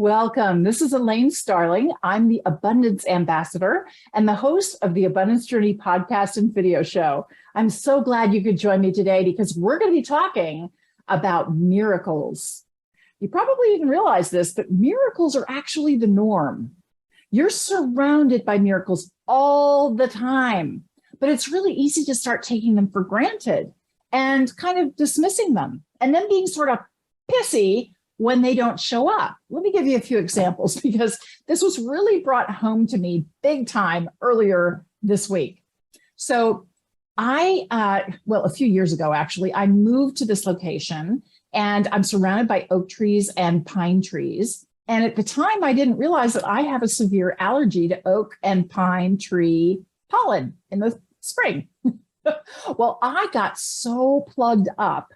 Welcome. This is Elaine Starling. I'm the Abundance Ambassador and the host of the Abundance Journey podcast and video show. I'm so glad you could join me today because we're going to be talking about miracles. You probably didn't realize this, but miracles are actually the norm. You're surrounded by miracles all the time, but it's really easy to start taking them for granted and kind of dismissing them and then being sort of pissy when they don't show up. Let me give you a few examples because this was really brought home to me big time earlier this week. So a few years ago, actually, I moved to this location and I'm surrounded by oak trees and pine trees. And at the time, I didn't realize that I have a severe allergy to oak and pine tree pollen in the spring. Well, I got so plugged up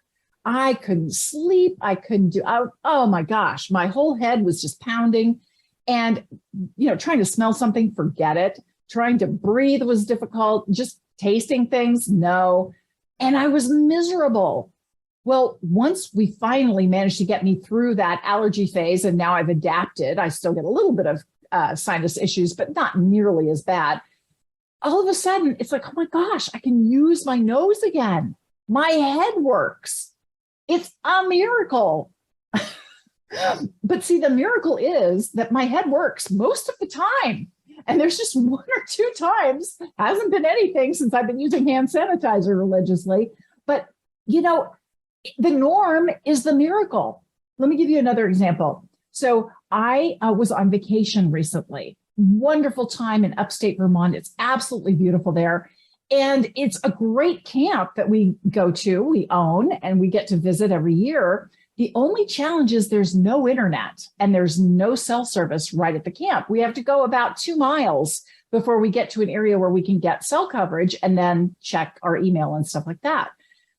I couldn't sleep. I couldn't oh my gosh, my whole head was just pounding. And, trying to smell something, forget it. Trying to breathe was difficult. Just tasting things, no. And I was miserable. Well, once we finally managed to get me through that allergy phase, and now I've adapted, I still get a little bit of sinus issues, but not nearly as bad. All of a sudden, it's like, oh my gosh, I can use my nose again. My head works. It's a miracle. But see, the miracle is that my head works most of the time. And there's just one or two times, hasn't been anything since I've been using hand sanitizer religiously. But, the norm is the miracle. Let me give you another example. So I was on vacation recently. Wonderful time in upstate Vermont. It's absolutely beautiful there. And it's a great camp that we go to, we own, and we get to visit every year. The only challenge is there's no internet and there's no cell service right at the camp. We have to go about 2 miles before we get to an area where we can get cell coverage and then check our email and stuff like that.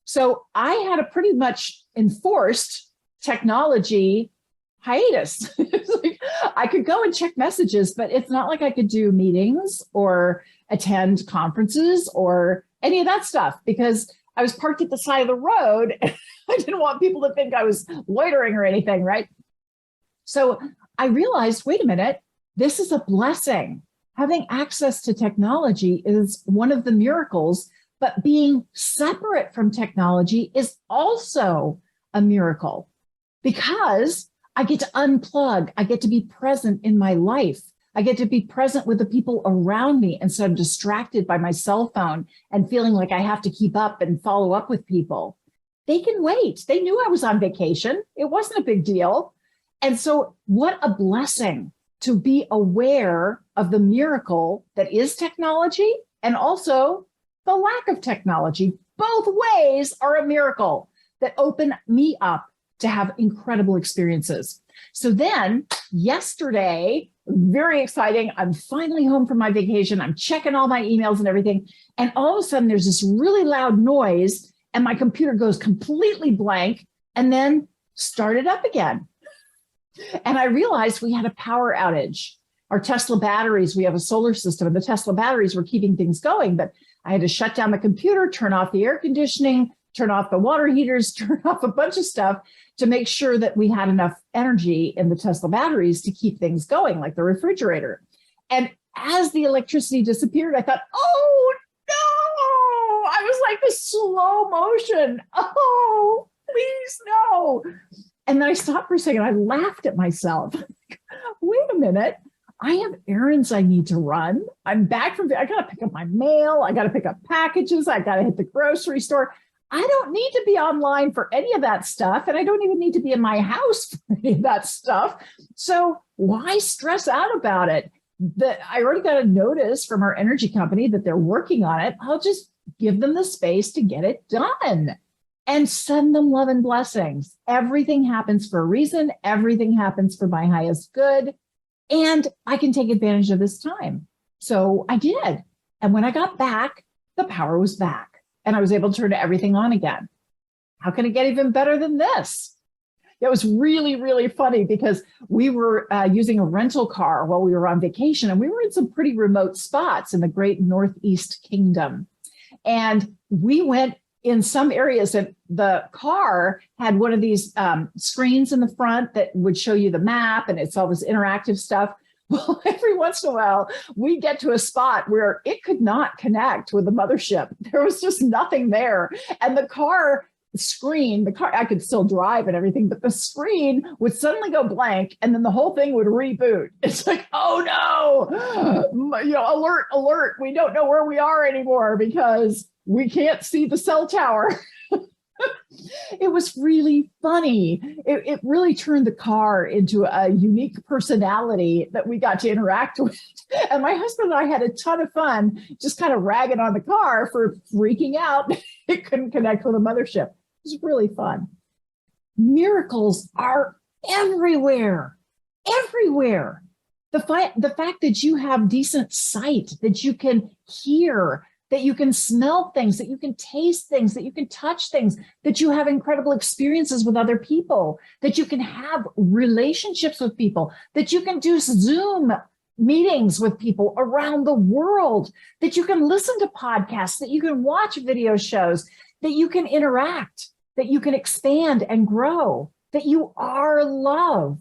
So I had a pretty much enforced technology hiatus. I could go and check messages, but it's not like I could do meetings or attend conferences or any of that stuff because I was parked at the side of the road. I didn't want people to think I was loitering or anything, right? So I realized, wait a minute, this is a blessing. Having access to technology is one of the miracles, but being separate from technology is also a miracle because I get to unplug. I get to be present in my life. I get to be present with the people around me instead of distracted by my cell phone and feeling like I have to keep up and follow up with people. They can wait. They knew I was on vacation. It wasn't a big deal. And so what a blessing to be aware of the miracle that is technology and also the lack of technology. Both ways are a miracle that open me up to have incredible experiences. So then yesterday, very exciting. I'm finally home from my vacation. I'm checking all my emails and everything. And all of a sudden there's this really loud noise and my computer goes completely blank and then started up again. And I realized we had a power outage. Our Tesla batteries, we have a solar system and the Tesla batteries were keeping things going, but I had to shut down the computer, turn off the air conditioning, turn off the water heaters, turn off a bunch of stuff to make sure that we had enough energy in the Tesla batteries to keep things going, like the refrigerator. And as the electricity disappeared, I thought, oh no, I was like the slow motion. Oh, please no. And then I stopped for a second. I laughed at myself. Wait a minute. I have errands I need to run. I'm back I got to pick up my mail. I got to pick up packages. I got to hit the grocery store. I don't need to be online for any of that stuff. And I don't even need to be in my house for any of that stuff. So why stress out about it? I already got a notice from our energy company that they're working on it. I'll just give them the space to get it done and send them love and blessings. Everything happens for a reason. Everything happens for my highest good. And I can take advantage of this time. So I did. And when I got back, the power was back. And I was able to turn everything on again. How can it get even better than this? It was really, really funny because we were using a rental car while we were on vacation, and we were in some pretty remote spots in the great Northeast Kingdom. And we went in some areas, that the car had one of these screens in the front that would show you the map, and it's all this interactive stuff. Well, every once in a while, we get to a spot where it could not connect with the mothership. There was just nothing there. And the car screen, the car, I could still drive and everything, but the screen would suddenly go blank, and then the whole thing would reboot. It's like, oh no, alert, alert. We don't know where we are anymore because we can't see the cell tower. It was really funny. It really turned the car into a unique personality that we got to interact with. And my husband and I had a ton of fun just kind of ragging on the car for freaking out. It couldn't connect with a mothership. It was really fun. Miracles are everywhere, everywhere. The fact that you have decent sight, that you can hear, that you can smell things, that you can taste things, that you can touch things, that you have incredible experiences with other people, that you can have relationships with people, that you can do Zoom meetings with people around the world, that you can listen to podcasts, that you can watch video shows, that you can interact, that you can expand and grow, that you are love.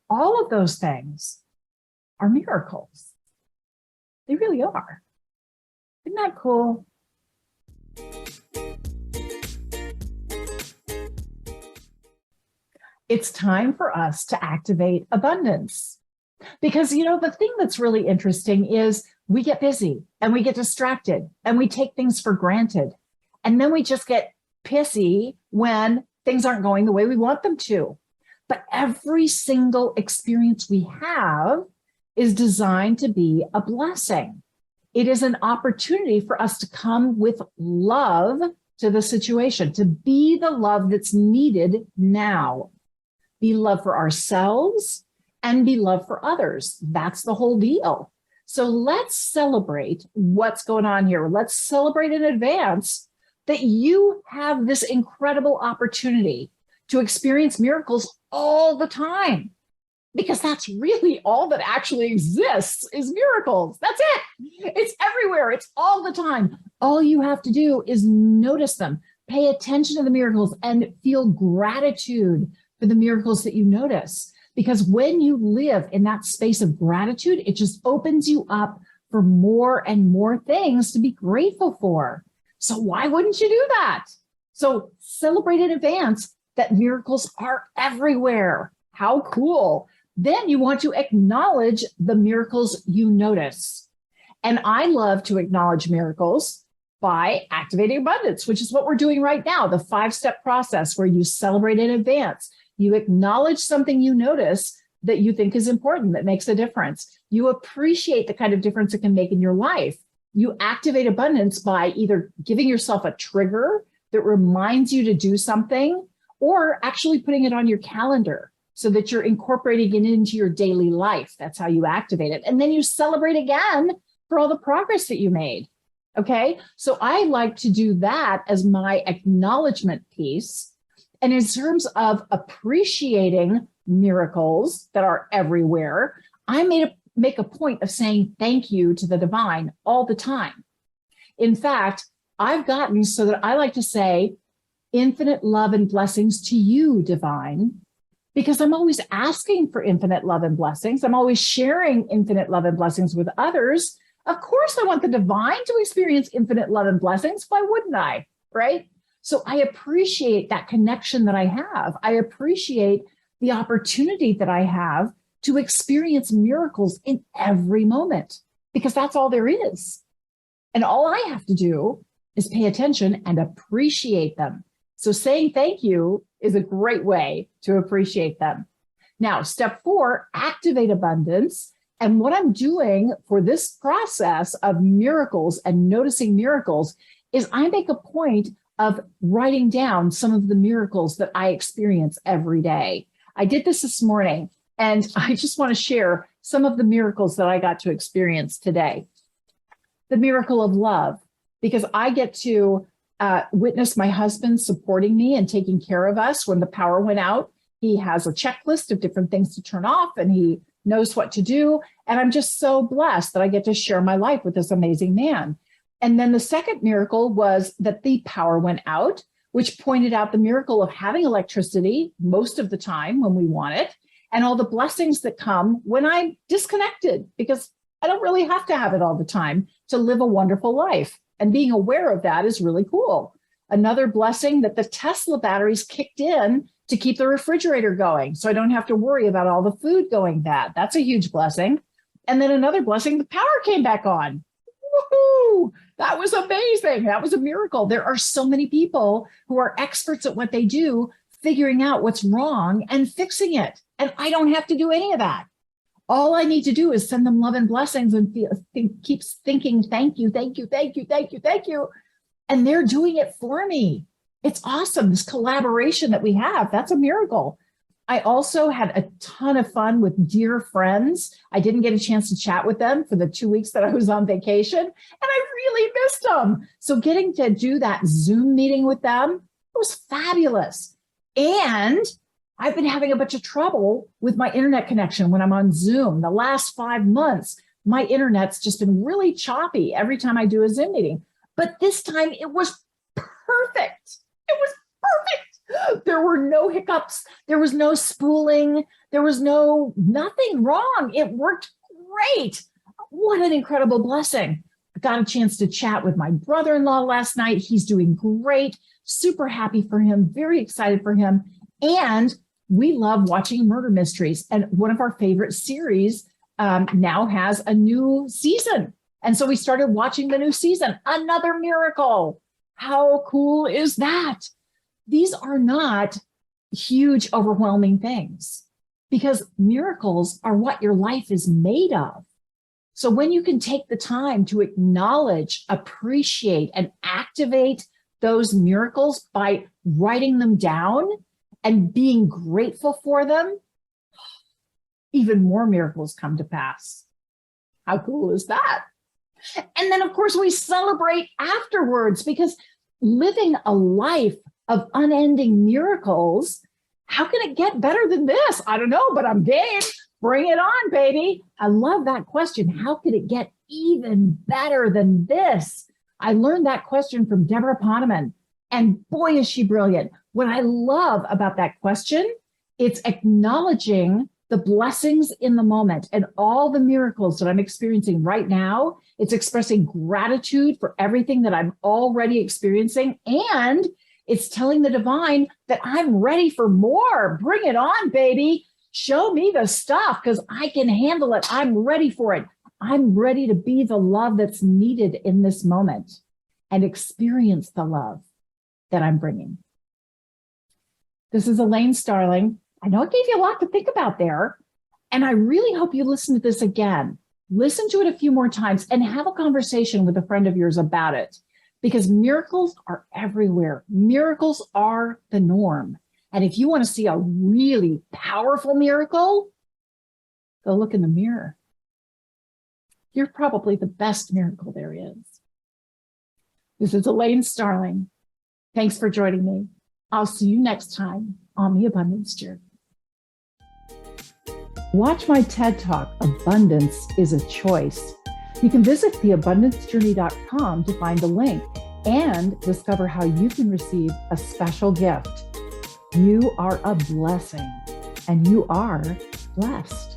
All of those things are miracles. They really are. Isn't that cool? It's time for us to activate abundance. Because, the thing that's really interesting is we get busy and we get distracted and we take things for granted. And then we just get pissy when things aren't going the way we want them to. But every single experience we have is designed to be a blessing. It is an opportunity for us to come with love to the situation, to be the love that's needed now. Be love for ourselves and be love for others. That's the whole deal. So let's celebrate what's going on here. Let's celebrate in advance that you have this incredible opportunity to experience miracles all the time. Because that's really all that actually exists is miracles. That's it. It's everywhere. It's all the time. All you have to do is notice them, pay attention to the miracles, and feel gratitude for the miracles that you notice. Because when you live in that space of gratitude, it just opens you up for more and more things to be grateful for. So why wouldn't you do that? So celebrate in advance that miracles are everywhere. How cool. Then you want to acknowledge the miracles you notice. And I love to acknowledge miracles by activating abundance, which is what we're doing right now, the 5-step process where you celebrate in advance. You acknowledge something you notice that you think is important, that makes a difference. You appreciate the kind of difference it can make in your life. You activate abundance by either giving yourself a trigger that reminds you to do something, or actually putting it on your calendar so that you're incorporating it into your daily life. That's how you activate it. And then you celebrate again for all the progress that you made. Okay. So I like to do that as my acknowledgement piece. And in terms of appreciating miracles that are everywhere, I make a point of saying thank you to the divine all the time. In fact, I've gotten so that I like to say infinite love and blessings to you, divine, because I'm always asking for infinite love and blessings. I'm always sharing infinite love and blessings with others. Of course, I want the divine to experience infinite love and blessings. Why wouldn't I? Right? So I appreciate that connection that I have. I appreciate the opportunity that I have to experience miracles in every moment, because that's all there is. And all I have to do is pay attention and appreciate them. So saying thank you is a great way to appreciate them. Now, step 4, activate abundance. And what I'm doing for this process of miracles and noticing miracles is I make a point of writing down some of the miracles that I experience every day. I did this morning, and I just want to share some of the miracles that I got to experience today. The miracle of love, because I get to witness my husband supporting me and taking care of us when the power went out. He has a checklist of different things to turn off, and he knows what to do. And I'm just so blessed that I get to share my life with this amazing man. And then the second miracle was that the power went out, which pointed out the miracle of having electricity most of the time when we want it, and all the blessings that come when I'm disconnected, because I don't really have to have it all the time to live a wonderful life. And being aware of that is really cool. Another blessing that the Tesla batteries kicked in to keep the refrigerator going, so I don't have to worry about all the food going bad. That's a huge blessing. And then another blessing, the power came back on. Woohoo! That was amazing. That was a miracle. There are so many people who are experts at what they do, figuring out what's wrong and fixing it. And I don't have to do any of that. All I need to do is send them love and blessings and keep thinking, thank you, thank you, thank you, thank you, thank you. And they're doing it for me. It's awesome. This collaboration that we have, that's a miracle. I also had a ton of fun with dear friends. I didn't get a chance to chat with them for the 2 weeks that I was on vacation, and I really missed them. So getting to do that Zoom meeting with them was fabulous. And I've been having a bunch of trouble with my internet connection when I'm on Zoom. The last 5 months, my internet's just been really choppy every time I do a Zoom meeting. But this time it was perfect. It was perfect. There were no hiccups. There was no spooling. There was nothing wrong. It worked great. What an incredible blessing. I got a chance to chat with my brother-in-law last night. He's doing great. Super happy for him. Very excited for him. And we love watching murder mysteries. And one of our favorite series now has a new season. And so we started watching the new season. Another miracle. How cool is that? These are not huge, overwhelming things, because miracles are what your life is made of. So when you can take the time to acknowledge, appreciate, and activate those miracles by writing them down and being grateful for them, even more miracles come to pass. How cool is that? And then, of course, we celebrate afterwards, because living a life of unending miracles, how can it get better than this? I don't know, but I'm game. Bring it on, baby. I love that question. How could it get even better than this? I learned that question from Deborah Poneman, and boy, is she brilliant. What I love about that question, it's acknowledging the blessings in the moment and all the miracles that I'm experiencing right now. It's expressing gratitude for everything that I'm already experiencing. And it's telling the divine that I'm ready for more. Bring it on, baby. Show me the stuff, because I can handle it. I'm ready for it. I'm ready to be the love that's needed in this moment and experience the love that I'm bringing. This is Elaine Starling. I know I gave you a lot to think about there, and I really hope you listen to this again. Listen to it a few more times and have a conversation with a friend of yours about it, because miracles are everywhere. Miracles are the norm. And if you want to see a really powerful miracle, go look in the mirror. You're probably the best miracle there is. This is Elaine Starling. Thanks for joining me. I'll see you next time on The Abundance Journey. Watch my TED Talk, Abundance is a Choice. You can visit theabundancejourney.com to find the link and discover how you can receive a special gift. You are a blessing, and you are blessed.